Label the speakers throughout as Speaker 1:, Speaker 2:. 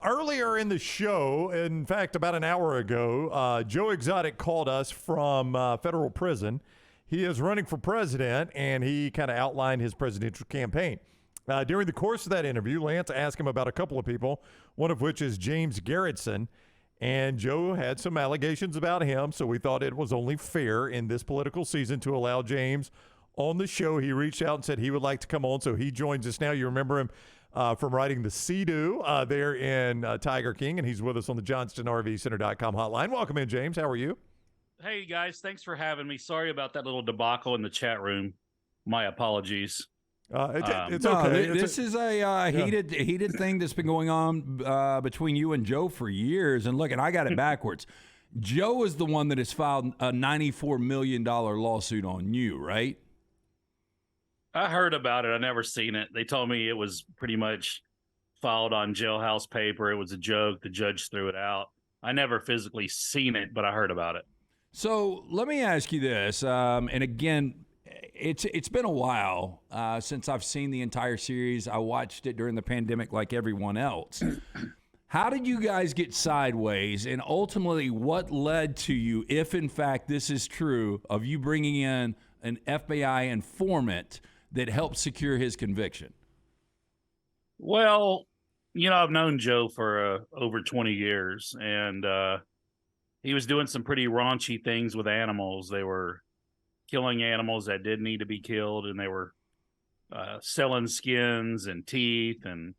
Speaker 1: earlier in the show, in fact, about an hour ago, Joe Exotic called us from federal prison. He is running for president, and he kind of outlined his presidential campaign. During the course of that interview, Lance asked him about a couple of people, one of which is James Garretson, and Joe had some allegations about him, so we thought it was only fair in this political season to allow James on the show. He reached out and said he would like to come on, so he joins us now. You remember him from writing the Sea-Doo there in Tiger King, and he's with us on the JohnstonRVCenter.com hotline. Welcome in, James. How are you?
Speaker 2: Hey, guys. Thanks for having me. Sorry about that little debacle in the chat room. My apologies.
Speaker 1: It's okay.
Speaker 3: This is a heated thing that's been going on between you and Joe for years. And look, and I got it backwards. Joe is the one that has filed a $94 million lawsuit on you, right?
Speaker 2: I heard about it. I never seen it. They told me it was pretty much filed on jailhouse paper. It was a joke. The judge threw it out. I never physically seen it, but I heard about it.
Speaker 3: So let me ask you this. And again, it's been a while since I've seen the entire series. I watched it during the pandemic like everyone else. How did you guys get sideways, and ultimately what led to you, if in fact this is true, of you bringing in an FBI informant that helped secure his conviction?
Speaker 2: Well, I've known Joe for over 20 years, and he was doing some pretty raunchy things with animals. They were killing animals that didn't need to be killed, and they were selling skins and teeth, and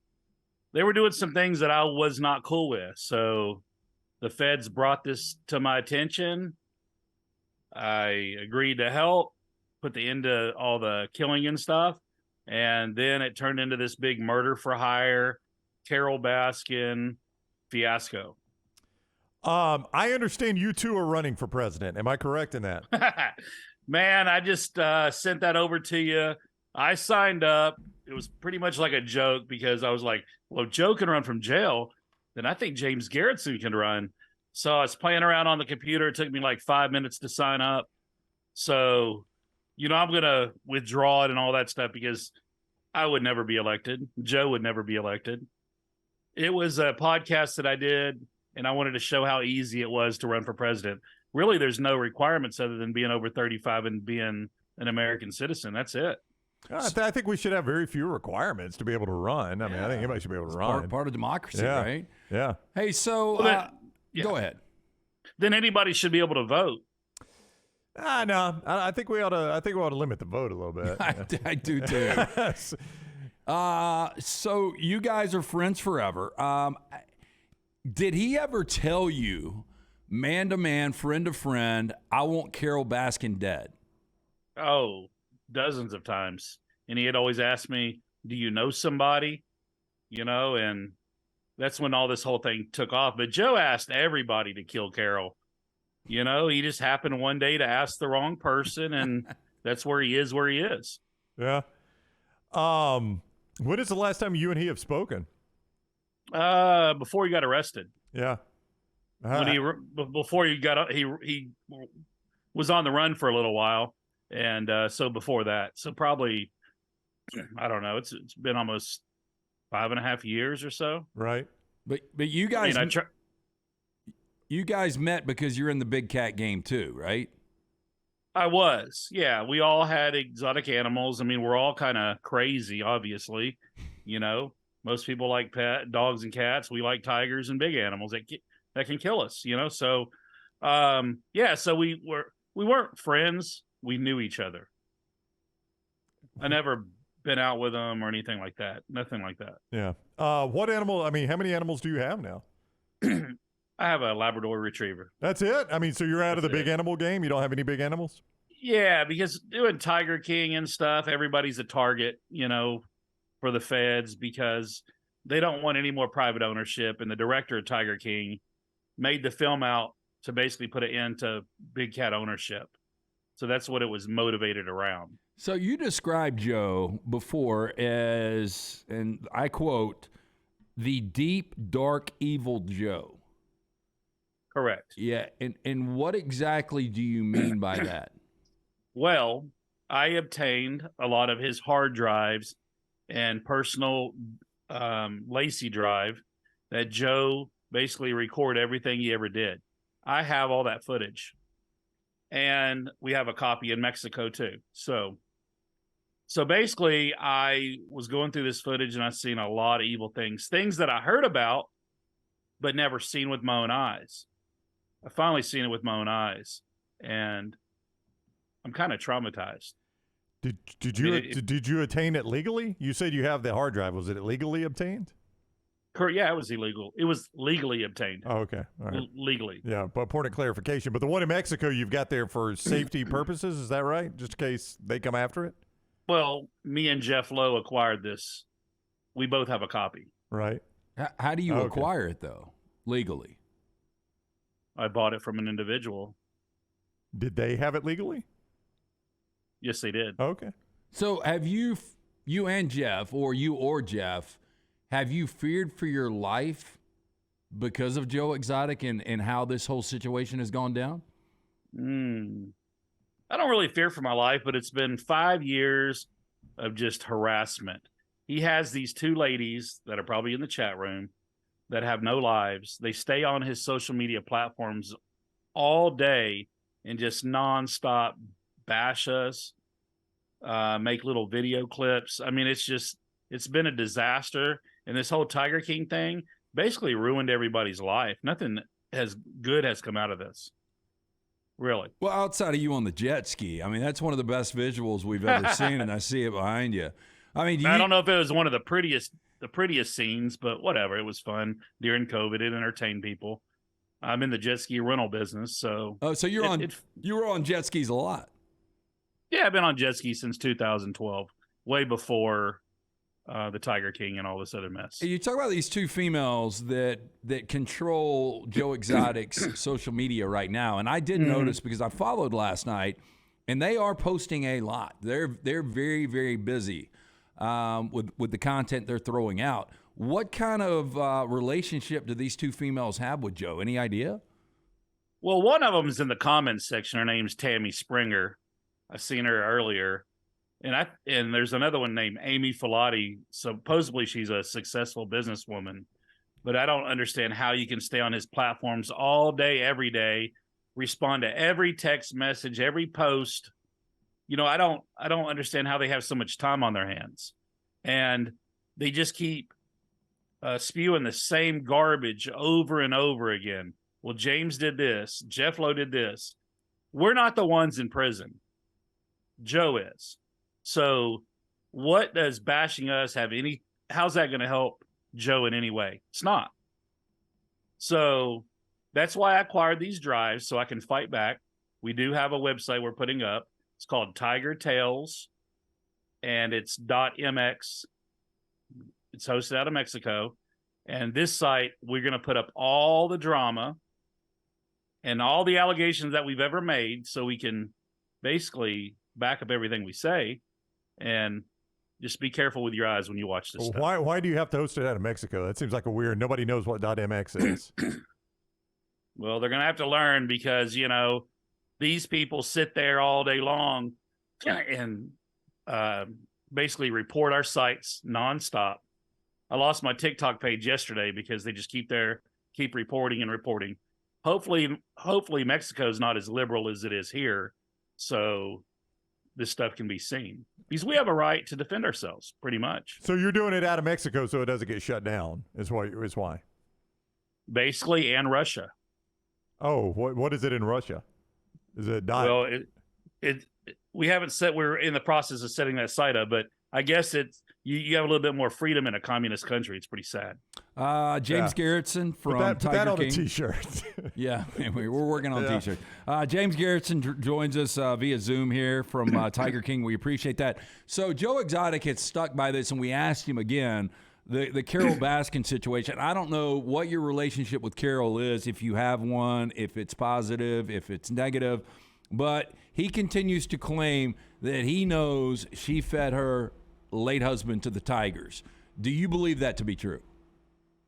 Speaker 2: they were doing some things that I was not cool with. So the feds brought this to my attention. I agreed to help, put the end to all the killing and stuff, and then it turned into this big murder for hire, Carole Baskin fiasco.
Speaker 1: I understand you two are running for president. Am I correct in that?
Speaker 2: Man, I just sent that over to you. I signed up. It was pretty much like a joke because I was like, well, if Joe can run from jail, then I think James Garretson can run. So I was playing around on the computer. It took me like 5 minutes to sign up. So, I'm going to withdraw it and all that stuff because I would never be elected. Joe would never be elected. It was a podcast that I did, and I wanted to show how easy it was to run for president. Really, there's no requirements other than being over 35 and being an American citizen. That's it.
Speaker 1: I think we should have very few requirements to be able to run. I mean, I think anybody should be able to run.
Speaker 3: Part of democracy, right?
Speaker 1: Yeah.
Speaker 3: Hey, so go ahead. Then
Speaker 2: anybody should be able to vote.
Speaker 1: No, I think we ought to limit the vote a little bit.
Speaker 3: I do too. So you guys are friends forever. Did he ever tell you, man to man, friend to friend, I want Carole Baskin dead?
Speaker 2: Oh, dozens of times. And he had always asked me, do you know somebody? And that's when all this whole thing took off. But Joe asked everybody to kill Carole. He just happened one day to ask the wrong person, and that's where he is.
Speaker 1: Yeah. When is the last time you and he have spoken?
Speaker 2: Before he got arrested.
Speaker 1: Yeah.
Speaker 2: Before he got, he was on the run for a little while, and so before that, so probably, I don't know. It's been almost 5.5 years or so.
Speaker 1: Right.
Speaker 3: But you guys, you guys met because you're in the big cat game too, right?
Speaker 2: I was. Yeah, we all had exotic animals. I mean, we're all kind of crazy, obviously. Most people like pet dogs and cats. We like tigers and big animals that can kill us. So, so we weren't friends. We knew each other. I never been out with them or anything like that. Nothing like that.
Speaker 1: Yeah. What animal? I mean, how many animals do you have now?
Speaker 2: I have a Labrador Retriever.
Speaker 1: That's it? I mean, so you're out of the big animal game? You don't have any big animals?
Speaker 2: Yeah, because doing Tiger King and stuff, everybody's a target, for the feds because they don't want any more private ownership. And the director of Tiger King made the film out to basically put an end to big cat ownership. So that's what it was motivated around.
Speaker 3: So you described Joe before as, and I quote, the deep, dark, evil Joe.
Speaker 2: Correct.
Speaker 3: Yeah. And what exactly do you mean by that?
Speaker 2: Well, I obtained a lot of his hard drives and personal Lacey drive, that Joe basically recorded everything he ever did. I have all that footage. And we have a copy in Mexico too. So basically I was going through this footage and I've seen a lot of evil things that I heard about, but never seen with my own eyes. I finally seen it with my own eyes, and I'm kind of traumatized.
Speaker 1: Did you attain it legally? You said you have the hard drive. Was it legally obtained?
Speaker 2: Correct. Yeah, it was illegal. It was legally obtained.
Speaker 1: Oh, okay. All right.
Speaker 2: Legally.
Speaker 1: Yeah, but point of clarification. But the one in Mexico you've got there for safety purposes, is that right? Just in case they come after it?
Speaker 2: Well, me and Jeff Lowe acquired this. We both have a copy.
Speaker 1: Right.
Speaker 3: How do you acquire it, though, legally?
Speaker 2: I bought it from an individual.
Speaker 1: Did they have it legally?
Speaker 2: Yes, they did.
Speaker 1: Okay.
Speaker 3: So have you and Jeff, or Jeff, have you feared for your life because of Joe Exotic and how this whole situation has gone down?
Speaker 2: I don't really fear for my life, but it's been 5 years of just harassment. He has these two ladies that are probably in the chat room that have no lives. They stay on his social media platforms all day and just nonstop bash us, make little video clips. I mean, it's been a disaster. And this whole Tiger King thing basically ruined everybody's life. Nothing good has come out of this. Really.
Speaker 3: Well, outside of you on the jet ski, I mean, that's one of the best visuals we've ever seen, and I see it behind you. I mean,
Speaker 2: I don't know if it was one of the prettiest scenes, but whatever. It was fun during COVID. It entertained people. I'm in the jet ski rental business, so.
Speaker 3: Oh, so you were on jet skis a lot.
Speaker 2: Yeah, I've been on jet skis since 2012, way before the Tiger King and all this other mess.
Speaker 3: You talk about these two females that control Joe Exotic's social media right now, and I did notice because I followed last night, and they are posting a lot. They're very, very busy with the content they're throwing out. What kind of relationship do these two females have with Joe? Any idea?
Speaker 2: Well, one of them is in the comments section. Her name's Tammy Springer. I've seen her earlier. And there's another one named Amy Filati. Supposedly she's a successful businesswoman, but I don't understand how you can stay on his platforms all day, every day, respond to every text message, every post. You know, I don't understand how they have so much time on their hands, and they just keep spewing the same garbage over and over again. Well, James did this. Jeff Lowe did this. We're not the ones in prison. Joe is. So what does bashing us have how's that going to help Joe in any way? It's not. So that's why I acquired these drives, so I can fight back. We do have a website we're putting up. It's called Tiger Tales, and it's .mx. It's hosted out of Mexico. And this site, we're going to put up all the drama and all the allegations that we've ever made, so we can basically back up everything we say. And just be careful with your eyes when you watch this stuff.
Speaker 1: Why do you have to host it out of Mexico? That seems like a weird. Nobody knows what .mx is.
Speaker 2: Well, they're going to have to learn because, you know, these people sit there all day long and basically report our sites nonstop. I lost my TikTok page yesterday because they just keep reporting and reporting. Hopefully Mexico's not as liberal as it is here. So this stuff can be seen because we have a right to defend ourselves pretty much.
Speaker 1: So you're doing it out of Mexico so it doesn't get shut down is why.
Speaker 2: Basically, and Russia.
Speaker 1: Oh, what is it in Russia? Is it
Speaker 2: Well, we haven't set. We're in the process of setting that site up, but I guess it's you have a little bit more freedom in a communist country. It's pretty sad.
Speaker 3: James Garretson from
Speaker 1: put that on
Speaker 3: King.
Speaker 1: a t-shirt.
Speaker 3: Yeah, anyway, we're working on t-shirts. James Garretson joins us via Zoom here from Tiger King. We appreciate that. So Joe Exotic had stuck by this, and we asked him again, the Carole Baskin situation. I don't know what your relationship with Carole is, if you have one, if it's positive, if it's negative, but he continues to claim that he knows she fed her late husband to the Tigers. Do you believe that to be true?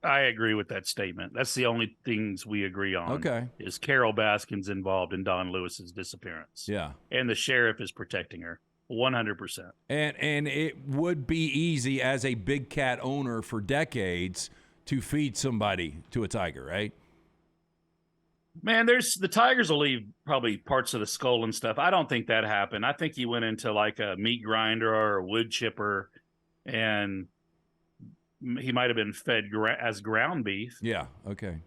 Speaker 2: I agree with that statement. That's the only things we agree on.
Speaker 3: Okay.
Speaker 2: Is Carole Baskin's involved in Don Lewis's disappearance.
Speaker 3: Yeah.
Speaker 2: And the sheriff is protecting her 100%.
Speaker 3: And it would be easy as a big cat owner for decades to feed somebody to a tiger, right?
Speaker 2: Man, the tigers will leave probably parts of the skull and stuff. I don't think that happened. I think he went into like a meat grinder or a wood chipper, and he might have been fed as ground beef.
Speaker 3: Yeah. Okay.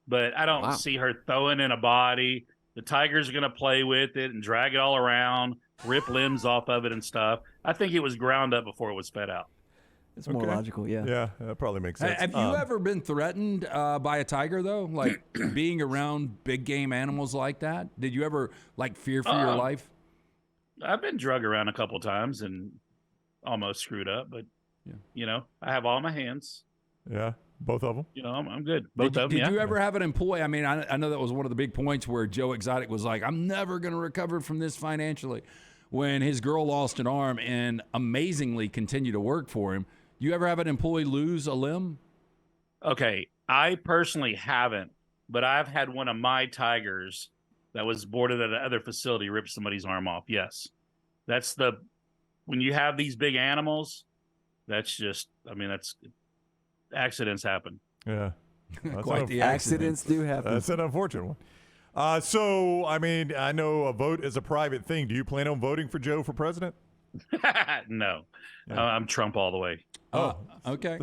Speaker 2: But I don't see her throwing in a body. The tigers are going to play with it and drag it all around, rip limbs off of it and stuff. I think it was ground up before it was fed out.
Speaker 4: It's more logical, yeah.
Speaker 1: Yeah, that probably makes sense.
Speaker 3: Have you ever been threatened by a tiger, though? Like being around big game animals like that? Did you ever fear for your life?
Speaker 2: I've been drug around a couple times and almost screwed up, but I have all my hands.
Speaker 1: Yeah, both of them.
Speaker 2: I'm good. Both of them.
Speaker 3: Did you ever have an employee? I mean, I know that was one of the big points where Joe Exotic was like, "I'm never going to recover from this financially." When his girl lost an arm and amazingly continued to work for him. You ever have an employee lose a limb?
Speaker 2: Okay, I personally haven't, but I've had one of my tigers that was boarded at another facility rip somebody's arm off. Yes. When you have these big animals, that's accidents happen.
Speaker 1: Yeah.
Speaker 3: Quite the
Speaker 4: accidents do happen.
Speaker 1: That's an unfortunate one. So, I mean, I know a vote is a private thing. Do you plan on voting for Joe for president?
Speaker 2: No. I'm Trump all the way.
Speaker 3: Okay.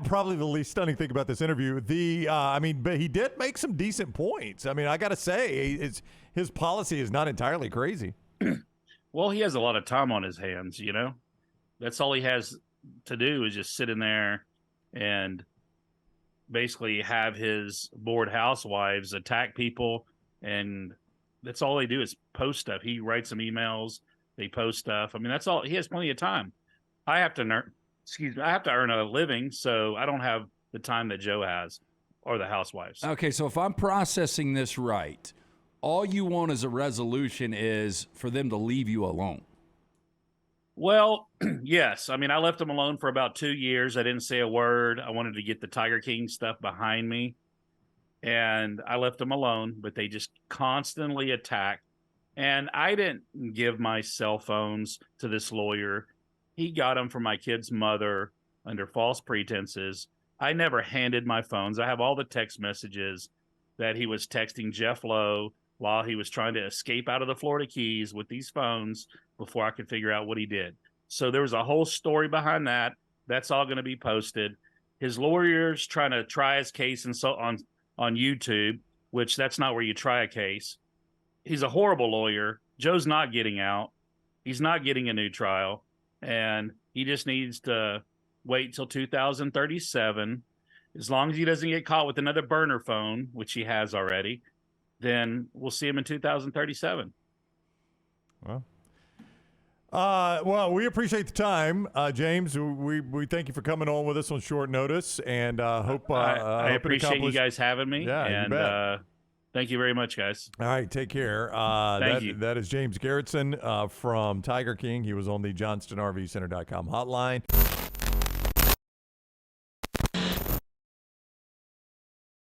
Speaker 1: Probably the least stunning thing about this interview. But he did make some decent points. I mean, I got to say, his policy is not entirely crazy.
Speaker 2: Well, he has a lot of time on his hands, That's all he has to do is just sit in there and basically have his bored housewives attack people. And that's all they do is post stuff. He writes some emails. They post stuff. I mean, that's all. He has plenty of time. I have to earn a living, so I don't have the time that Joe has or the housewives.
Speaker 3: Okay, so if I'm processing this right, all you want as a resolution is for them to leave you alone.
Speaker 2: Well, yes. I mean, I left them alone for about 2 years. I didn't say a word. I wanted to get the Tiger King stuff behind me, and I left them alone, but they just constantly attacked. And I didn't give my cell phones to this lawyer. He got them from my kid's mother under false pretenses. I never handed my phones. I have all the text messages that he was texting Jeff Lowe while he was trying to escape out of the Florida Keys with these phones before I could figure out what he did. So there was a whole story behind that. That's all going to be posted. His lawyer's trying to try his case and so on YouTube, which that's not where you try a case. He's a horrible lawyer. Joe's not getting out. He's not getting a new trial. And he just needs to wait till 2037. As long as he doesn't get caught with another burner phone, which he has already, then we'll see him in 2037.
Speaker 1: Well, we appreciate the time, James. We thank you for coming on with us on short notice, and hope
Speaker 2: I appreciate you guys having me.
Speaker 1: Yeah,
Speaker 2: and
Speaker 1: you bet.
Speaker 2: Thank you very much, guys.
Speaker 1: All right, take care.
Speaker 2: Thank you.
Speaker 1: That is James Garretson from Tiger King. He was on the JohnstonRVCenter.com hotline.